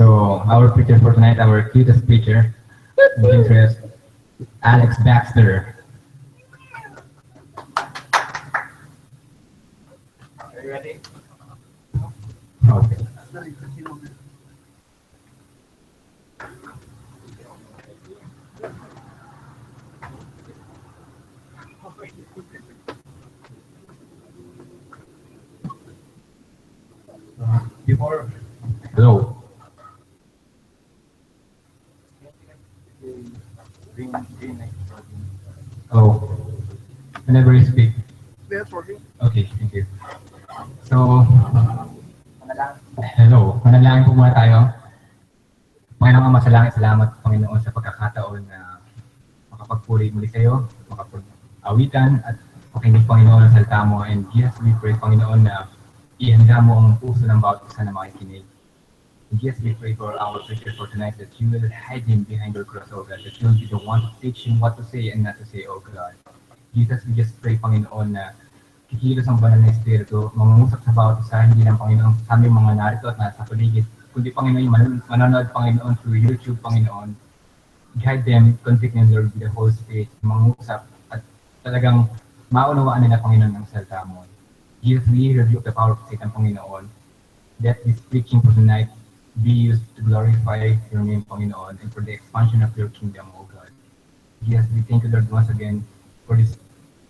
So our preacher for tonight, our cutest preacher, in interest, Alex Baxter. Are you ready? Okay. Before, hello. Oh, whenever you speak. That's working. Okay, thank you. So, hello. Manalangin po muna tayo. Panginoong Ama sa langit, salamat Panginoon sa pagkakataon na makapagpuri muli sa iyo, makapag-awitan at makinig Panginoon ng salita mo. And yes, we pray Panginoon na ihanda mo ang puso ng bawat isa na makikinig. And yes, we pray for our preacher for tonight that you will hide him behind your cross, oh God, that you will be the one to teach him what to say and not to say, oh God. Jesus, we just pray Panginoon na kikilos ang banal na Espiritu, mangungusap sa bawat isa, hindi lang Panginoon sa aming mga narito at nasa paligid, kundi Panginoon yung manonood Panginoon through YouTube, Panginoon. Guide them, convict them, Lord, with the Holy Spirit, mangungusap at talagang maunawaan nila Panginoon ng salita mo. Jesus, we rebuke the power of Satan, Panginoon. Let this preaching for tonight be used to glorify your name, Panginoon, and for the expansion of your kingdom, O God. Jesus, we thank you, Lord, once again for this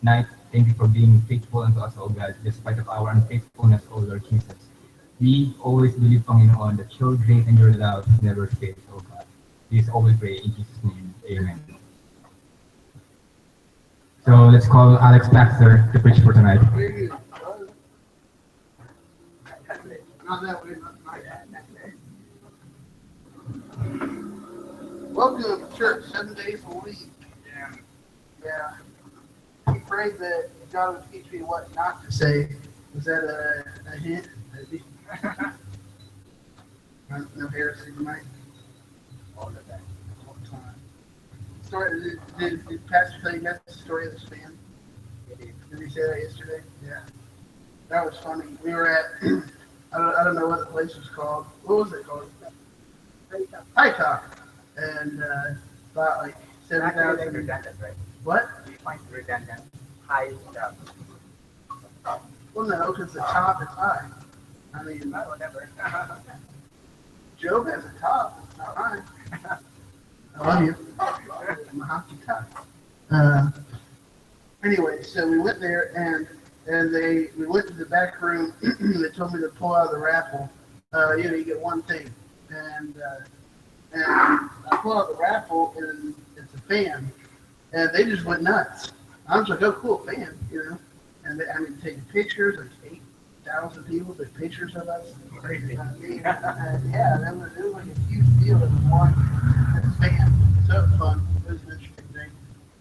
night. Thank you for being faithful unto us, O God, despite of our unfaithfulness, O Lord Jesus. We always believe, Panginoon, that your grace and your love never fails, O God. This always pray in Jesus' name. Amen. So let's call Alex Baxter to preach for tonight. Not that way, not that. Welcome to church 7 days a week. Yeah. He prayed that God would teach me what not to say. Was that a hint? No heresy tonight? All the time. All the time. Story, did Pastor tell you guys the story of this man? Did he say that yesterday? Yeah. That was funny. We were at, I don't know what the place was called. What was it called? High Talk. And about like 7,000. Redundant, right? What? You find redundant. High stuff. Well, no, because the top is high. I mean, Whatever. Job has a top. It's not high. I love you. I'm a hockey top. Anyway, so we went there and we went to the back room. They told me to pull out of the raffle. You get one thing. And I pull out the raffle and it's a fan. And they just went nuts. I was like, oh, cool, fan, And they, taking pictures, like 8,000 people took pictures of us. Crazy. Yeah, it was like a huge deal. It was one fan. So it was fun. It was an interesting thing.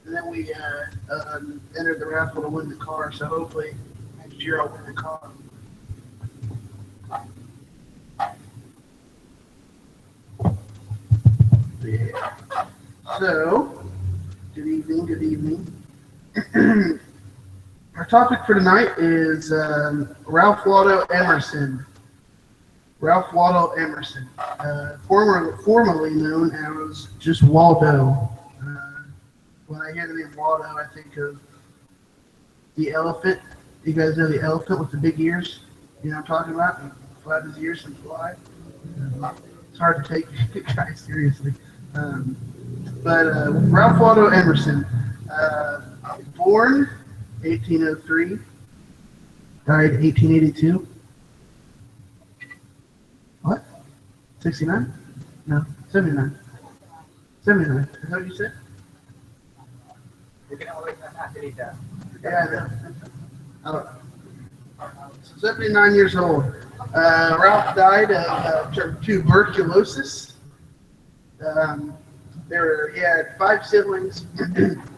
And then we entered the raffle to win the car. So hopefully next year I'll win the car. Yeah. So, good evening, good evening. Our topic for tonight is Ralph Waldo Emerson. Ralph Waldo Emerson, formerly known as just Waldo. When I hear the name Waldo, I think of the elephant. You guys know the elephant with the big ears? You know what I'm talking about? He flapped his ears and fly. It's hard to take the guy seriously. But Ralph Waldo Emerson, born 1803, died 1882. What? 69? No, 79. 79. Is that what you said? You can always actually the. Yeah, I know. So 79 years old. Ralph died of tuberculosis. He had 5 siblings.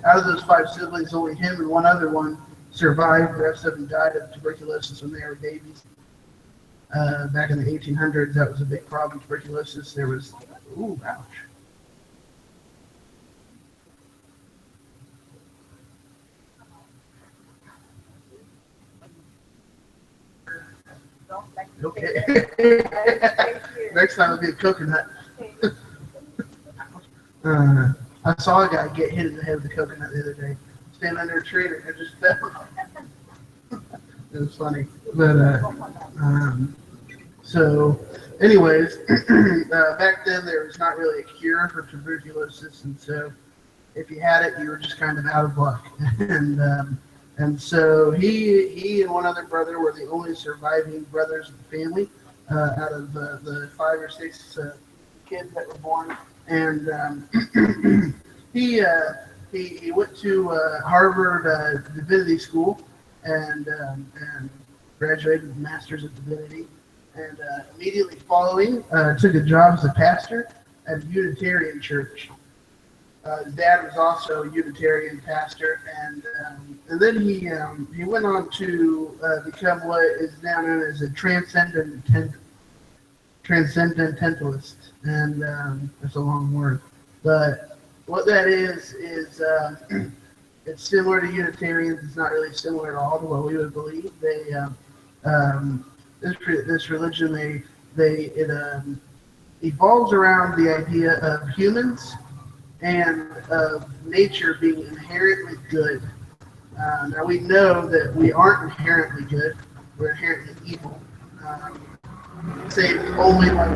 Out of those 5 siblings, only him and one other one survived. The rest of them died of tuberculosis when they were babies. Back in the 1800s, that was a big problem. Tuberculosis. There was, ooh, ouch. Okay. Next time it'll be a coconut. I saw a guy get hit in the head with a coconut the other day. Standing under a tree and it just fell. It was funny. But, so, anyways, back then there was not really a cure for tuberculosis, and so if you had it, you were just kind of out of luck. And so he and one other brother were the only surviving brothers of the family out of the 5 or 6 kids that were born. And he went to Harvard Divinity School and graduated with a Master's of Divinity. And immediately following, took a job as a pastor at a Unitarian church. His dad was also a Unitarian pastor, and then he went on to become what is now known as a transcendentalist, and that's a long word. But what that is it's similar to Unitarians. It's not really similar at all to what we would believe. They this religion it evolves around the idea of humans and of nature being inherently good. Now we know that we aren't inherently good; we're inherently evil. Saved only by the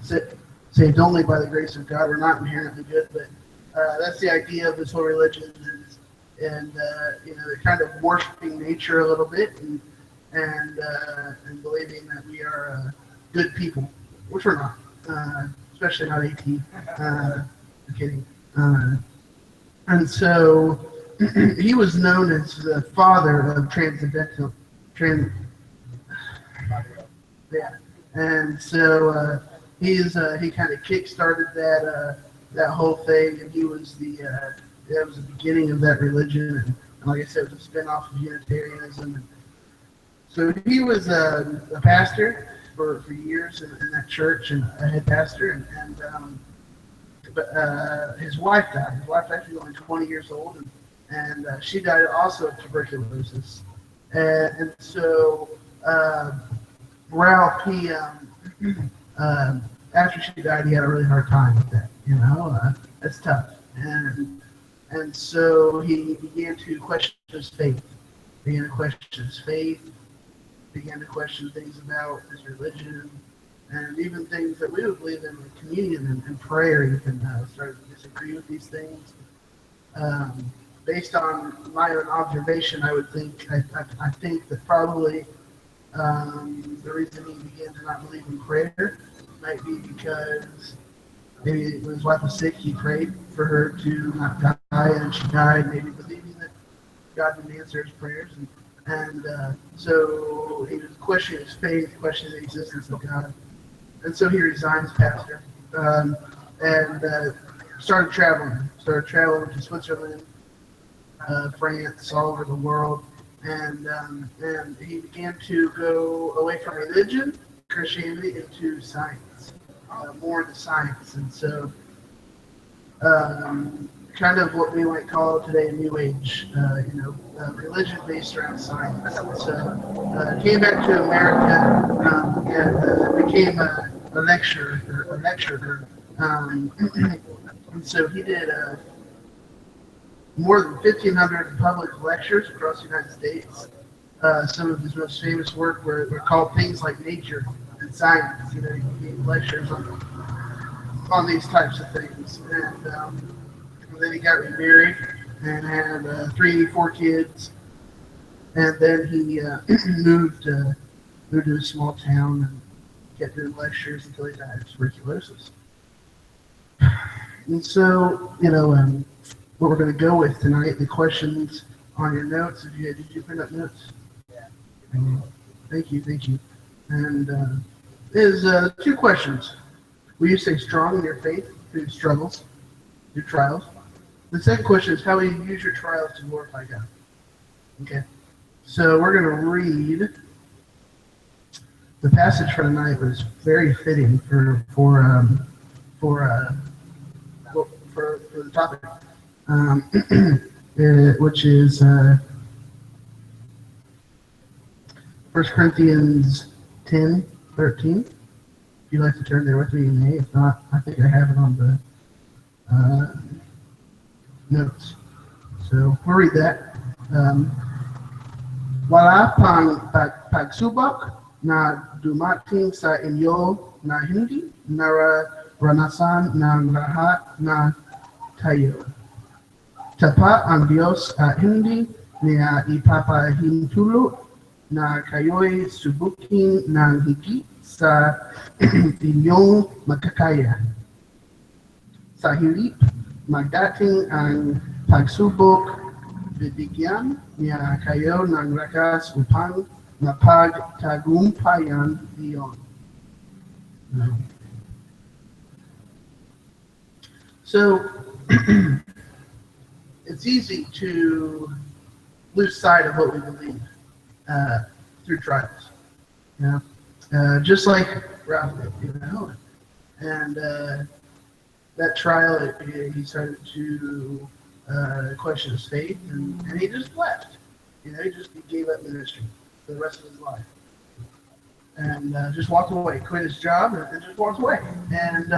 grace. Saved only by the grace of God. We're not inherently good, but that's the idea of this whole religion, and they're kind of worshiping nature a little bit, and believing that we are good people. Which we're not, especially not 18. I'm kidding. And so he was known as the father of yeah. And so he kind of kick-started that whole thing, and he was that was the beginning of that religion, and like I said, it was a spin-off of Unitarianism. And so he was a pastor for years in that church, and a head pastor, but his wife died. His wife actually was only 20 years old, and she died also of tuberculosis. And so Ralph, after she died, he had a really hard time with that. That's tough. And so he began to question his faith. Began to question things about his religion, and even things that we would believe in, like communion and prayer. Even started to disagree with these things. Based on my own observation, I think that probably the reason he began to not believe in prayer might be because maybe when his wife was sick, he prayed for her to not die, and she died, maybe believing that God would answer his prayers. And so he was questioning his faith, questioning the existence of God. And so he resigned as pastor and started traveling to Switzerland, France, all over the world. And he began to go away from religion, Christianity, into science, more into science. And so kind of what we might call today a new age, religion based around science. So came back to America and became a lecturer. And so he did more than 1,500 public lectures across the United States. Some of his most famous work were called Things Like Nature and Science. He gave lectures on these types of things. And then he got remarried and had 4 kids. And then he moved to a small town and kept doing lectures until he died of tuberculosis. And so, what we're going to go with tonight, the questions on your notes. Did you print up notes? Yeah. Thank you. And is 2 questions. Will you stay strong in your faith through struggles, through trials? The second question is, how will you use your trials to glorify God? Okay. So we're going to read the passage for tonight, was very fitting for the topic, which is 1 1 Corinthians 10:13. If you'd like to turn there with me, you may. If not, I think I have it on the notes. So we'll read that. Wala pang pagsubok na dumating sa inyo na hindi naranasan ng lahat na tayo. Tapat ang Diyos at hindi niya ipapahintulot na kayo'y subukin ng higit sa inyong makakaya. Sa hilip, magdating ang pagsubok, bibigyan niya kayo ng lakas upang mapagtagumpayan iyon. So, it's easy to lose sight of what we believe through trials. You know, just like Ralph did, you know. And that trial, he started to question his faith, and he just left. You know, he gave up ministry for the rest of his life, and just walked away, quit his job, and just walked away. And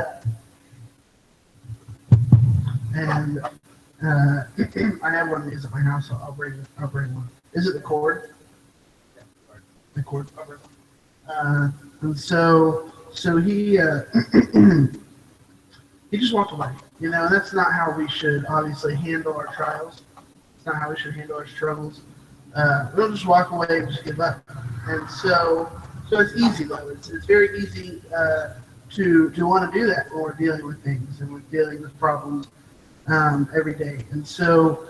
I have one of these at my house, so I'll bring one. Is it the cord? The cord. And so he he just walked away. You know, and that's not how we should obviously handle our trials. It's not how we should handle our struggles. We don't just walk away and just give up. And so it's easy though. It's very easy to want to do that when we're dealing with things and we're dealing with problems every day. And so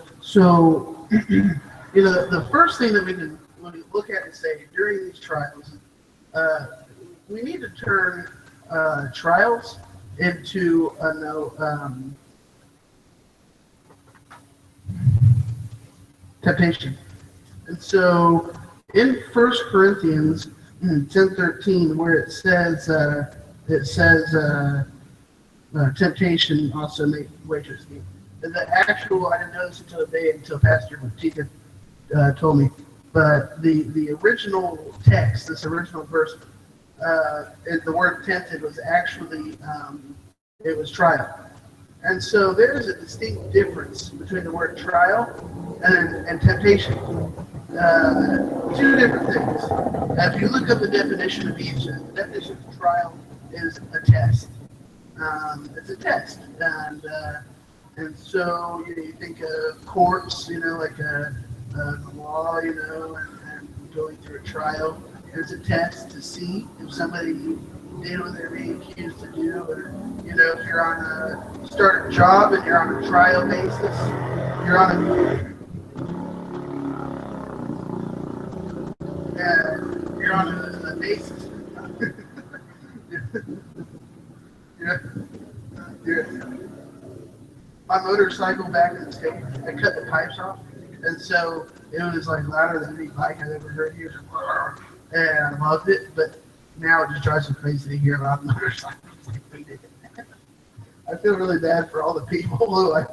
you know, the first thing that we can look at and say during these trials, we need to turn trials into temptation. And so in 1 Corinthians 10:13, where it says temptation also make way to escape. The actual, I didn't know this until Pastor Tika told me, but the original text, this original verse, the word tempted was actually, it was trial. And so there's a distinct difference between the word trial and temptation. Two different things. If you look up the definition of each, the definition of trial is a test. It's a test. And so you think of courts, you know, like the law, you know, and going through a trial. It's a test to see if somebody did what they're being accused to do, or you know, if you're on start a job and you're on a trial basis, you're on a basis. My motorcycle back in the States, I cut the pipes off, and so it was like louder than any bike I've ever heard here. And I loved it, but now it just drives me crazy to hear about motorcycles. I feel really bad for all the people who I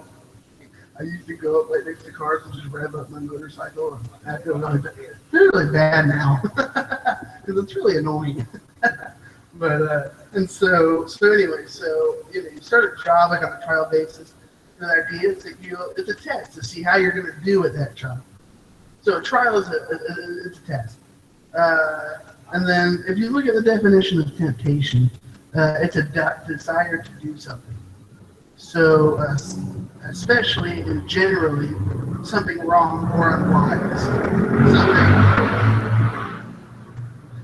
used to go up right next to cars and just rev up my motorcycle. And I feel really bad now because it's really annoying. But and so anyway, so you know, you start a job like on a trial basis. The idea is that it's a test to see how you're going to do at that job. So a trial is it's a test. And then if you look at the definition of temptation, it's a desire to do something. So especially and generally something wrong or unwise,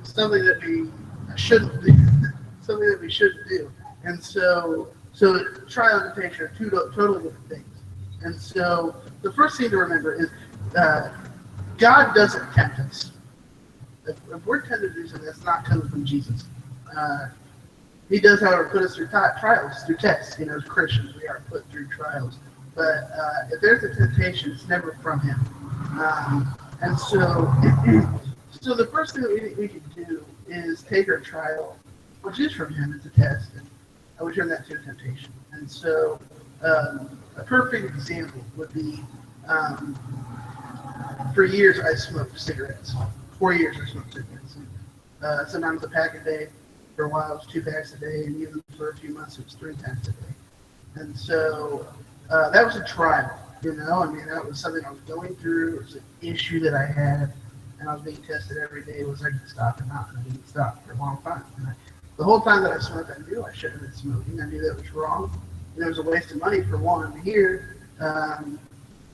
something that we shouldn't do, something that we shouldn't do. And so trial and temptation are two totally different things. And so the first thing to remember is God doesn't tempt us. If we're tempted to do something, that's not coming from Jesus. He does, however, put us through trials, through tests. You know, as Christians, we are put through trials. But if there's a temptation, it's never from Him. And so the first thing that we can do is take our trial, which is from Him, it's a test, and we turn that to a temptation. And so a perfect example would be, for years I smoked cigarettes. 4 years I smoked cigarettes. Sometimes a pack a day. For a while it was 2 packs a day, and even for a few months it was 3 packs a day. And so that was a trial, you know. I mean, that was something I was going through. It was an issue that I had, and I was being tested every day. Was I going to stop or not? And I didn't stop for a long time. The whole time that I smoked, I knew I shouldn't have been smoking. I knew that was wrong. And it was a waste of money for one. Here, I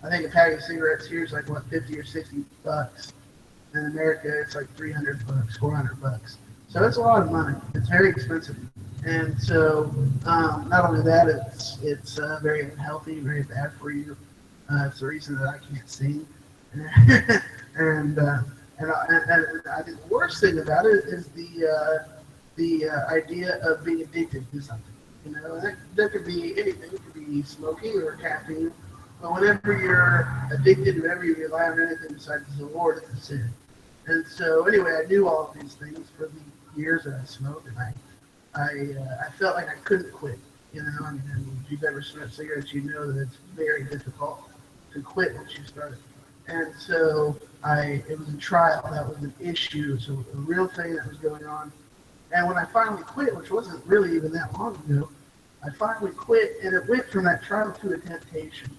think a pack of cigarettes here is like, what, 50 or 60 bucks. In America, it's like 300 bucks, 400 bucks. So it's a lot of money. It's very expensive. And so not only that, it's very unhealthy, very bad for you. It's the reason that I can't sing. and I think the worst thing about it is the idea of being addicted to something. You know, that could be anything. It could be smoking or caffeine. But whenever you're addicted, whenever you rely on anything besides the Lord, it's a sin. And so anyway, I knew all of these things for the years that I smoked, and I felt like I couldn't quit. You know, I mean, if you've ever smoked cigarettes, you know that it's very difficult to quit once you start it. And so it was a trial. That was an issue. So a real thing that was going on. And when I finally quit, which wasn't really even that long ago, I finally quit, and it went from that trial to a temptation.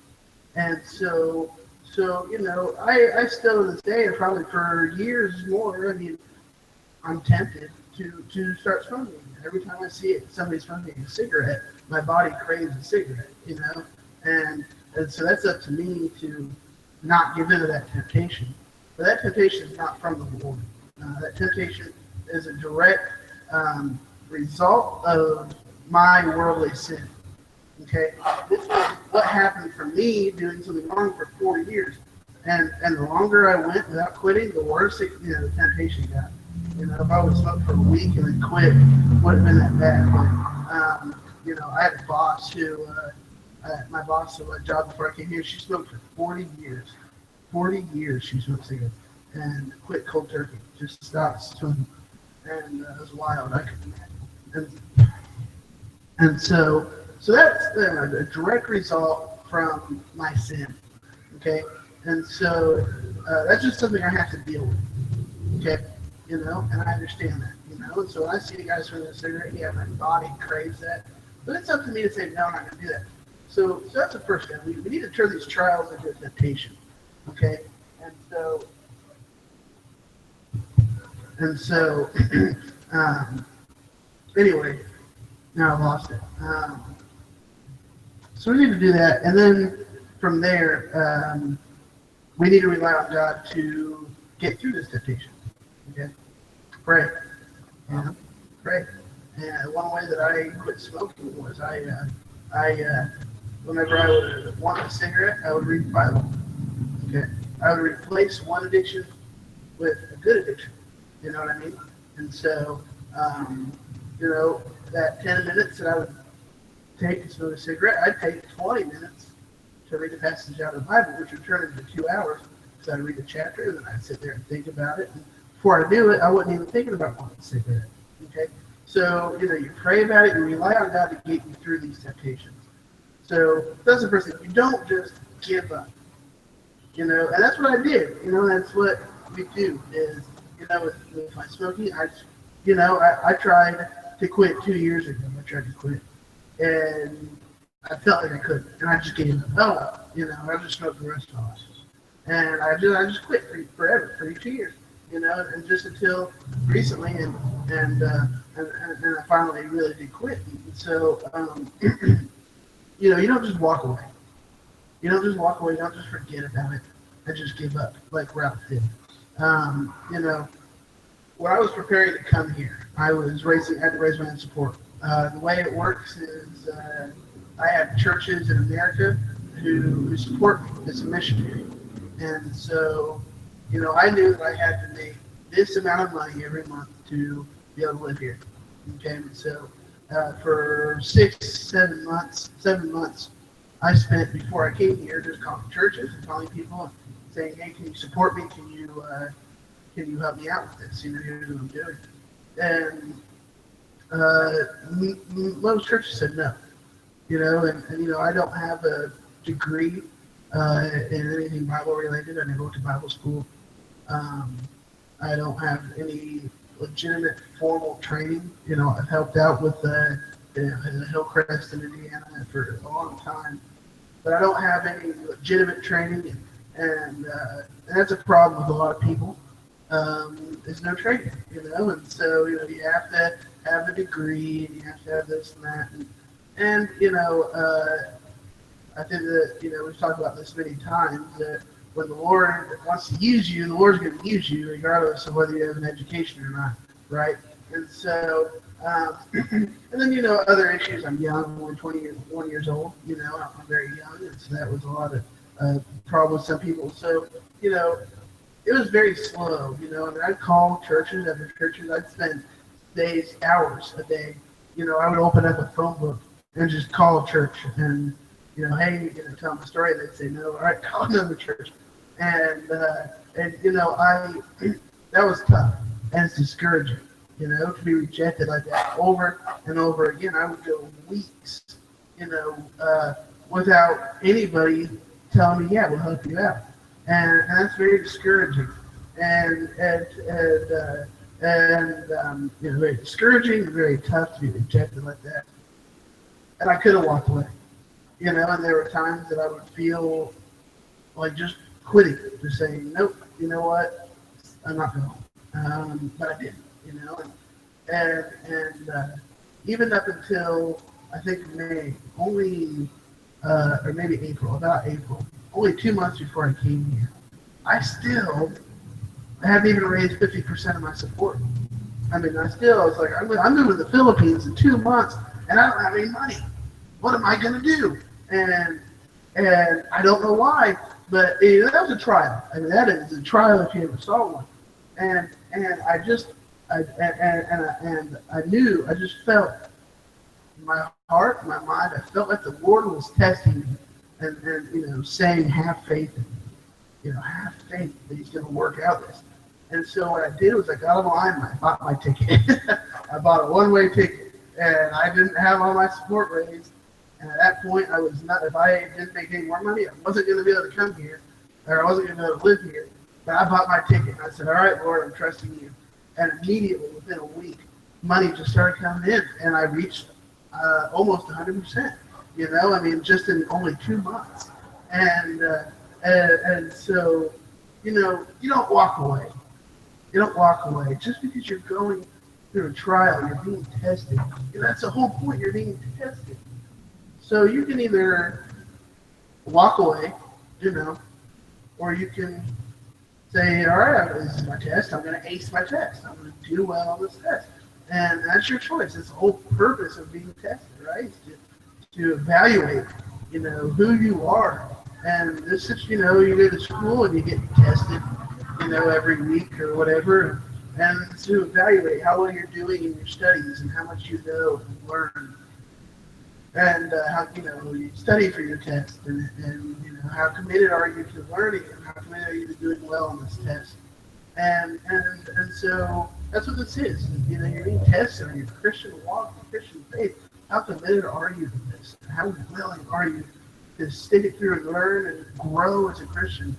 And so you know, I still to this day, and probably for years more, I mean, I'm tempted to start smoking. Every time I see somebody smoking a cigarette, my body craves a cigarette, you know? And so that's up to me to not give in to that temptation. But that temptation is not from the Lord. That temptation is a direct result of my worldly sin. Okay? This is what happened for me doing something wrong for 4 years. And the longer I went without quitting, the worse the temptation got. You know, if I would smoke for a week and then quit, it wouldn't have been that bad. But, you know, I had a boss who, my boss at my job before I came here, she smoked for 40 years. 40 years she smoked cigarettes and quit cold turkey, just stopped smoking. And it was wild. I couldn't imagine. And so that's a direct result from my sin. Okay? And so that's just something I have to deal with. Okay? You know, and I understand that, you know. And so when I see the guys smoking a cigarette, yeah, my body craves that. But it's up to me to say, no, I'm not going to do that. So that's the first step. We need to turn these trials into a temptation. Okay? And so anyway, now I've lost it. So we need to do that. And then from there, we need to rely on God to get through this temptation. Okay? Pray. You know? Pray. And one way that I quit smoking was whenever I would want a cigarette, I would read the Bible. Okay? I would replace one addiction with a good addiction. You know what I mean? And so, you know, that 10 minutes that I would take to smoke a cigarette, I'd take 20 minutes to read the passage out of the Bible, which would turn into 2 hours. So I'd read a chapter, and then I'd sit there and think about it. And before I do it, I wasn't even thinking about wanting a cigarette. Okay? So, you know, you pray about it, you rely on God to get you through these temptations. So that's the first thing. You don't just give up. You know, and that's what I did. You know, that's what we do is, you know, with my smoking, I tried to quit 2 years ago. I tried to quit. And I felt like I couldn't. And I just gave up. Oh, well, you know, I just smoked the rest of my life. And I just quit forever, for 2 years. You know, and just until recently, and I finally really did quit. And so, you know, you don't just walk away. You don't just walk away. You don't just forget about it and just give up like Ralph did. You know, when I was preparing to come here, I had to raise my own support. The way it works is I have churches in America who support me as a missionary. And so, you know, I knew that I had to make this amount of money every month to be able to live here. Okay, and so for 7 months, I spent before I came here just calling churches and calling people and saying, hey, can you support me? Can you help me out with this? You know, here's what I'm doing. And most churches said no. You know, and you know, I don't have a degree in anything Bible related. I never went to Bible school. I don't have any legitimate formal training. I've helped out with the Hillcrest in Indiana for a long time, but I don't have any legitimate training, and that's a problem with a lot of people. There's no training, and so you have to have a degree, and you have to have this and that, and I think that we've talked about this many times, that when the Lord wants to use you, the Lord's going to use you regardless of whether you have an education or not, right? And so, and then other issues. I'm young, I'm only 21 years old. I'm very young, and so that was a lot of problem with some people. So it was very slow. I mean, I'd call churches after churches. I'd spend days, hours a day. I would open up a phone book and just call a church and hey, tell them a story. They'd say no. All right, call another church. And I that was tough, and it's discouraging. To be rejected like that over and over again. I would go weeks, without anybody telling me, yeah, we'll help you out, and that's very discouraging, and very discouraging and very tough to be rejected like that. And I could have walked away, and there were times that I would feel like just quitting, just saying, nope, you know what, I'm not going. But I didn't, and even up until I think May, only or maybe about April, only 2 months before I came here, I hadn't even raised 50% of my support. I mean, I was like, I'm moving to the Philippines in 2 months, and I don't have any money. What am I going to do? And I don't know why, but that was a trial. I mean, that is a trial if you ever saw one. And I knew, I just felt in my heart, my mind, I felt like the Lord was testing me and saying, have faith in me. Have faith that He's going to work out this. And so what I did was I got online and I bought my ticket. I bought a one-way ticket, and I didn't have all my support raised. And at that point, I was not. If I didn't make any more money, I wasn't going to be able to come here, or I wasn't going to be able to live here. But I bought my ticket. And I said, all right, Lord, I'm trusting you. And immediately, within a week, money just started coming in, and I reached almost 100%. I mean, just in only 2 months. And so, you don't walk away. You don't walk away just because you're going through a trial. You're being tested. That's the whole point. You're being tested. So you can either walk away, or you can say, all right, this is my test. I'm going to ace my test. I'm going to do well on this test. And that's your choice. It's the whole purpose of being tested, right? To evaluate, who you are. And this is, you go to school and you get tested, every week or whatever. And to evaluate how well you're doing in your studies and how much you know and learn. And how, you study for your test. And how committed are you to learning and how committed are you to doing well on this test. And so that's what this is. You're being tested on your Christian walk, your Christian faith. How committed are you to this? How willing are you to stick it through and learn and grow as a Christian?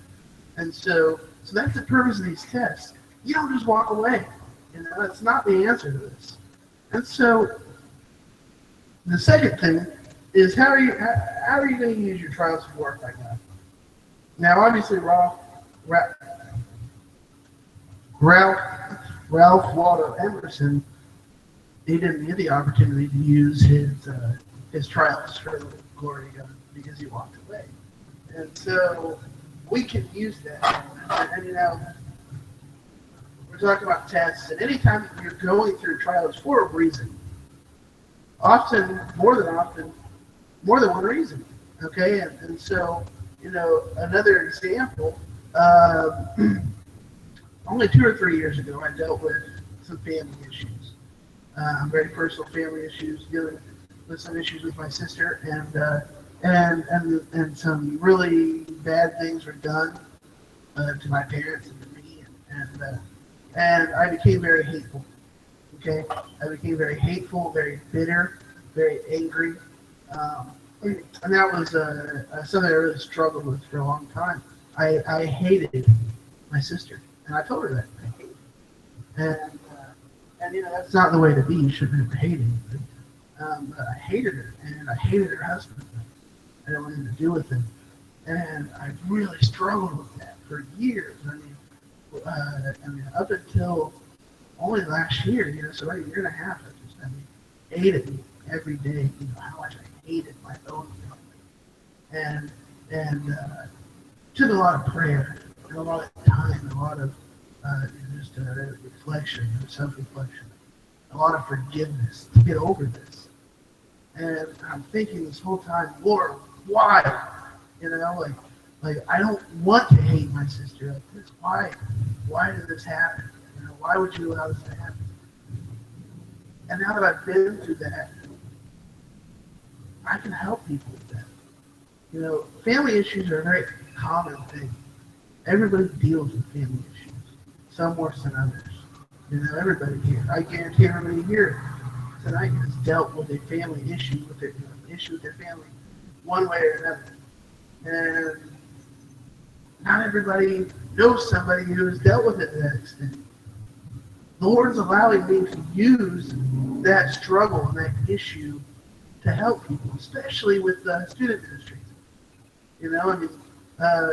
And so that's the purpose of these tests. You don't just walk away. That's not the answer to this. And so the second thing is how are you going to use your trials to work like that? Now, obviously, Ralph Waldo Emerson, he didn't get the opportunity to use his trials for the glory of God because he walked away. And so we can use that. And we're talking about tests, and anytime you're going through trials for a reason, more than one reason. Okay, and so another example. Only 2 or 3 years ago, I dealt with some family issues, very personal family issues, dealing with some issues with my sister, and some really bad things were done to my parents and to me, and I became very hateful. Okay, I became very hateful, very bitter, very angry, and that was something I really struggled with for a long time. I hated my sister. And I told her that. And that's not the way to be. You shouldn't have to hate anybody. But I hated her, and I hated her husband. I didn't want anything to do with him. And I really struggled with that for years. Up until only last year, so about a year and a half, hated me every day. How much I hated my own family. And took a lot of prayer, and a lot of time, a lot of reflection, self-reflection, a lot of forgiveness to get over this. And I'm thinking this whole time, Lord, why? Like I don't want to hate my sister like this. Why did this happen? Why would you allow this to happen? And now that I've been through that, I can help people with that. Family issues are a very common thing. Everybody deals with family issues, some worse than others. Everybody here, I guarantee everybody here tonight has dealt with a family issue with their issue with their family, one way or another. And not everybody knows somebody who has dealt with it to that extent. The Lord's allowing me to use that struggle and that issue to help people, especially with student ministries.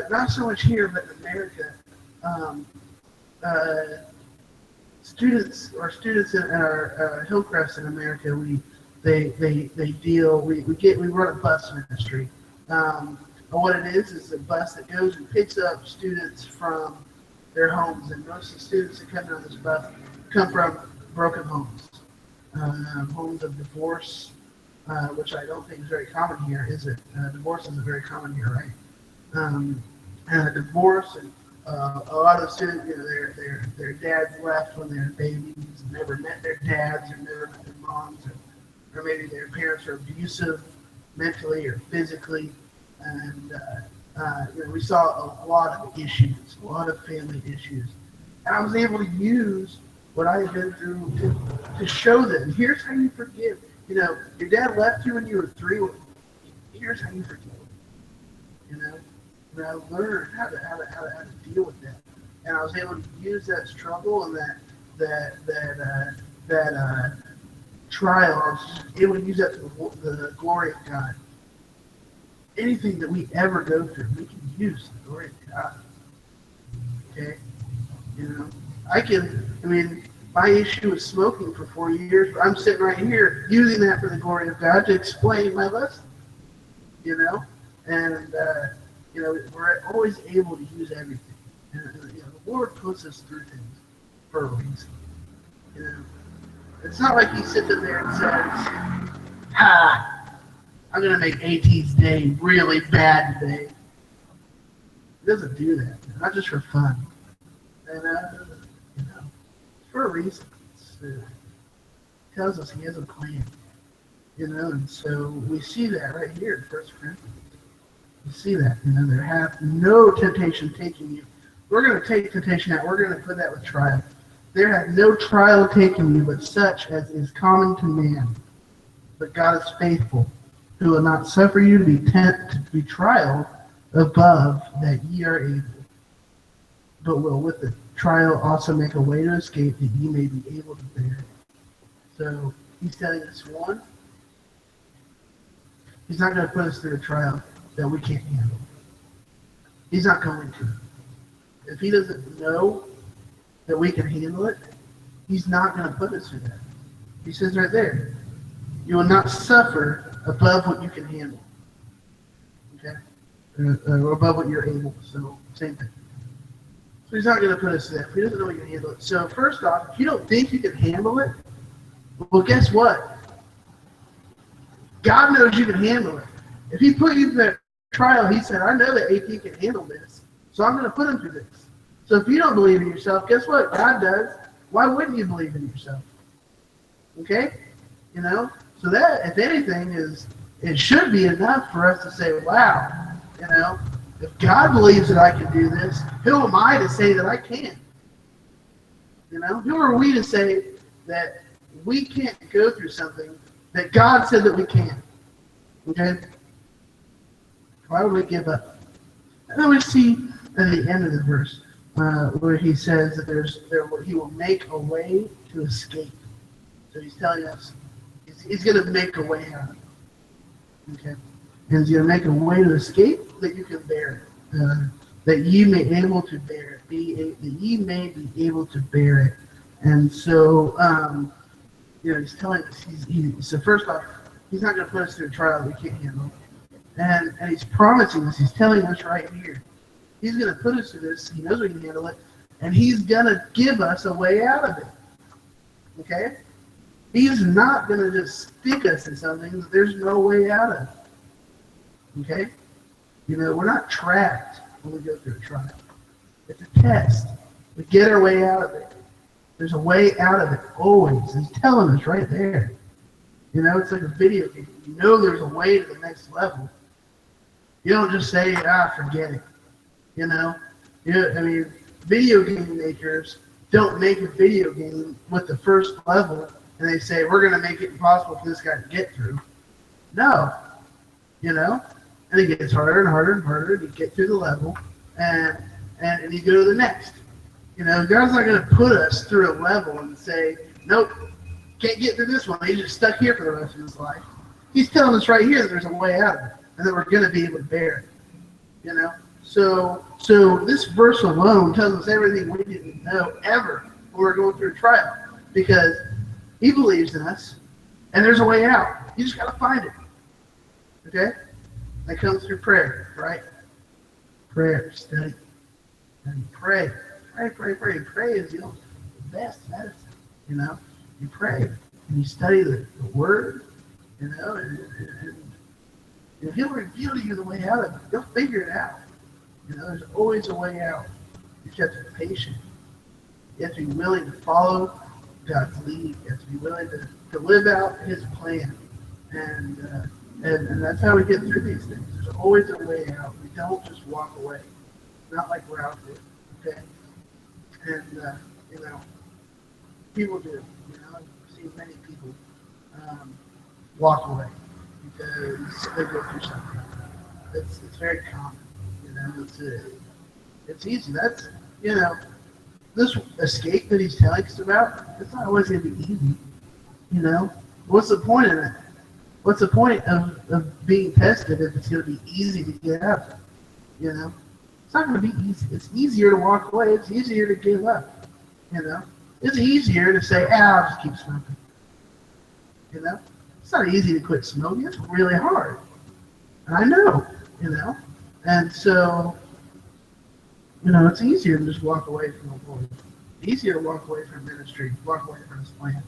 Not so much here, but in America, students in our Hillcrest in America, we run a bus ministry. And what it is a bus that goes and picks up students from their homes, and most of the students that come on this bus come from broken homes, homes of divorce, which I don't think is very common here, is it? Divorce isn't very common here, right? Divorce, and a lot of the students, their dads left when they were babies, and never met their dads, or never met their moms, or maybe their parents are abusive mentally or physically. And we saw a lot of issues, a lot of family issues. And I was able to use what I had been through to show them, here's how you forgive. Your dad left you when you were 3. Here's how you forgive. And I learned how to deal with that. And I was able to use that struggle and that trial. I was able to use that to the glory of God. Anything that we ever go through, we can use the glory of God. Okay? My issue was smoking for 4 years, but I'm sitting right here using that for the glory of God to explain my lesson. And we're always able to use everything. And the Lord puts us through things for a reason. It's not like He sits in there and says, I'm going to make AT's day really bad today. He doesn't do that. Not just for fun. And, for a reason. It tells us He has a plan. And so we see that right here in 1 Corinthians. We see that. There hath no temptation taking you. We're going to take temptation out. We're going to put that with trial. There hath no trial taken you, but such as is common to man. But God is faithful, who will not suffer you to be trialed above that ye are able, but will with the trial also make a way to escape, that ye may be able to bear it. So He's telling us, one, He's not going to put us through a trial that we can't handle. He's not going to. If He doesn't know that we can handle it, He's not going to put us through that. He says right there, you will not suffer above what you can handle. Okay? Or above what you're able. So, same thing. So He's not going to put us there. If He doesn't know we can handle it. So, first off, if you don't think you can handle it, well, guess what? God knows you can handle it. If He put you through that trial, He said, I know that AP can handle this, so I'm going to put him through this. So if you don't believe in yourself, guess what? God does. Why wouldn't you believe in yourself? Okay? So that, if anything, it should be enough for us to say, wow, if God believes that I can do this, who am I to say that I can't? Who are we to say that we can't go through something that God said that we can? Okay? Why would we give up? And then we see at the end of the verse, where he says that he will make a way to escape. So he's telling us he's going to make a way out. Okay, and he's going to make a way to escape that you can bear it, that ye may able to bear it, that ye may be able to bear it. And so, he's telling us. So first off, he's not going to put us through a trial we can't handle, and he's promising us. He's telling us right here. He's going to put us through this. He knows we can handle it, and he's going to give us a way out of it. Okay. He's not going to just stick us in something that there's no way out of. Okay? We're not trapped when we go through a trial. It's a test. We get our way out of it. There's a way out of it always. He's telling us right there. It's like a video game. There's a way to the next level. You don't just say, forget it. Video game makers don't make a video game with the first level and they say, we're going to make it impossible for this guy to get through. No. And it gets harder and harder and harder, and you get through the level, and you go to the next. God's not going to put us through a level and say, nope, can't get through this one. He's just stuck here for the rest of his life. He's telling us right here that there's a way out of it, and that we're going to be able to bear it. So this verse alone tells us everything we didn't know ever when we're going through a trial, because he believes in us, and there's a way out. You just got to find it. Okay? That comes through prayer, right? Prayer, study, and pray. Pray. Pray is the best medicine. You pray and you study the word, and he'll reveal to you the way out of it. You'll figure it out. There's always a way out. You just have to be patient. You have to be willing to follow God's lead. You have to be willing to live out his plan. And that's how we get through these things. There's always a way out. We don't just walk away. Not like we're out there. Okay? And, people do. I've seen many people walk away because they go through something. It's very common. It's easy. That's, this escape that he's telling us about, it's not always going to be easy. What's the point of it? What's the point of being tested if it's going to be easy to get out? It's not going to be easy. It's easier to walk away. It's easier to give up. It's easier to say, I'll just keep smoking. It's not easy to quit smoking. It's really hard. And I know, And so, it's easier to just walk away from the Lord. Easier to walk away from ministry, walk away from his plan.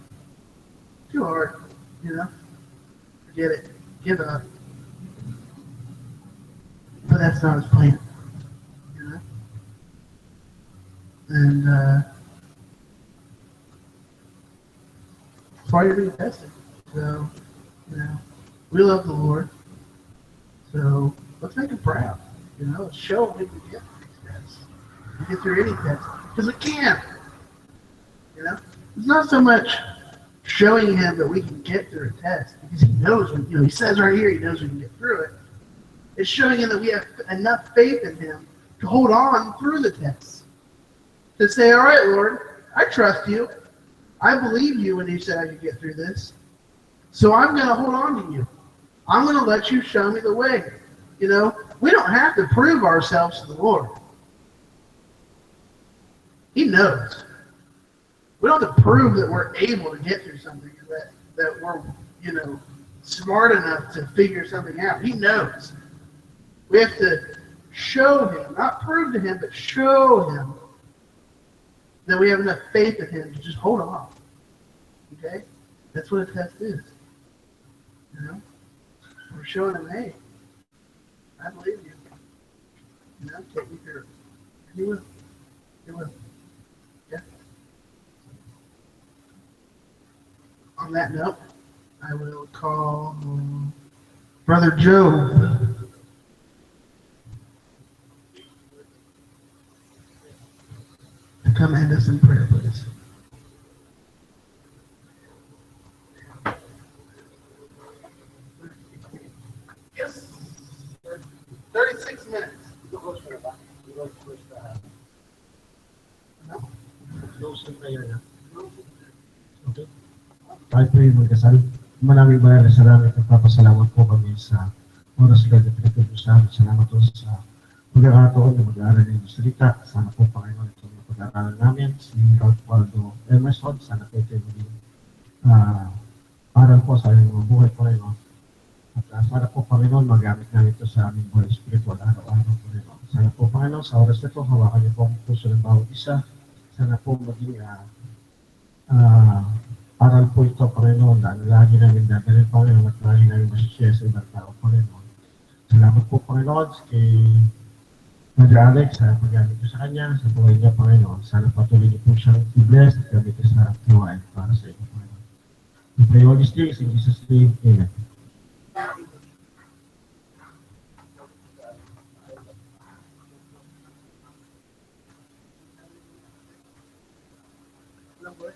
Too hard, Forget it. Give up. But that's not his plan. And that's why you're being tested. So, we love the Lord. So let's make him proud. Let's show him we can get through these tests. We can get through any test. Because we can. It's not so much showing him that we can get through a test, because he knows he says right here he knows we can get through it. It's showing him that we have enough faith in him to hold on through the test. To say, all right, Lord, I trust you. I believe you when you said I could get through this. So I'm going to hold on to you. I'm going to let you show me the way. We don't have to prove ourselves to the Lord. He knows. We don't have to prove that we're able to get through something, that we're, smart enough to figure something out. He knows. We have to show him, not prove to him, but show him that we have enough faith in him to just hold on. Okay? That's what a test is. We're showing him, hey, I believe you. Take me through it. And he will. He will. Yeah. On that note, I will call Brother Joe. To come end us in prayer, please. Yes. 36 minutes. sa prayer na. Okay? Tayo po yung magkasal. Maraming salamat at papasalamat po kami sa oras na pinagpapit mo sa amin. Salamat po sa pagkakataon na mag-aaral ng salita. Sana po, Panginoon, ito ang pag-aaralan namin. Si Ralph Waldo Emerson, sana po ito yung maging aral po sa inyong buhay, Panginoon. At sana po, Panginoon, magamit namin ito sa aming buhay spiritual araw-araw, Panginoon. Sana po, Panginoon, sa oras na ito, hawakan niyo po ang puso ng bawat isa. Sana po maging aral po ito, Panginoon, na lagi namin dadalhin, Panginoon, at lagi namin masishare sa ibang tao, Panginoon. Salamat po, Panginoon, kay Mother Alex, sa paggamit ko sa kanya, sa buhay niya, Panginoon. Sana patuloy niyo po siyang i-bless at gamit sa tuwaan para sa iyo, Panginoon. We pray all these things in Jesus' name, Amen. Number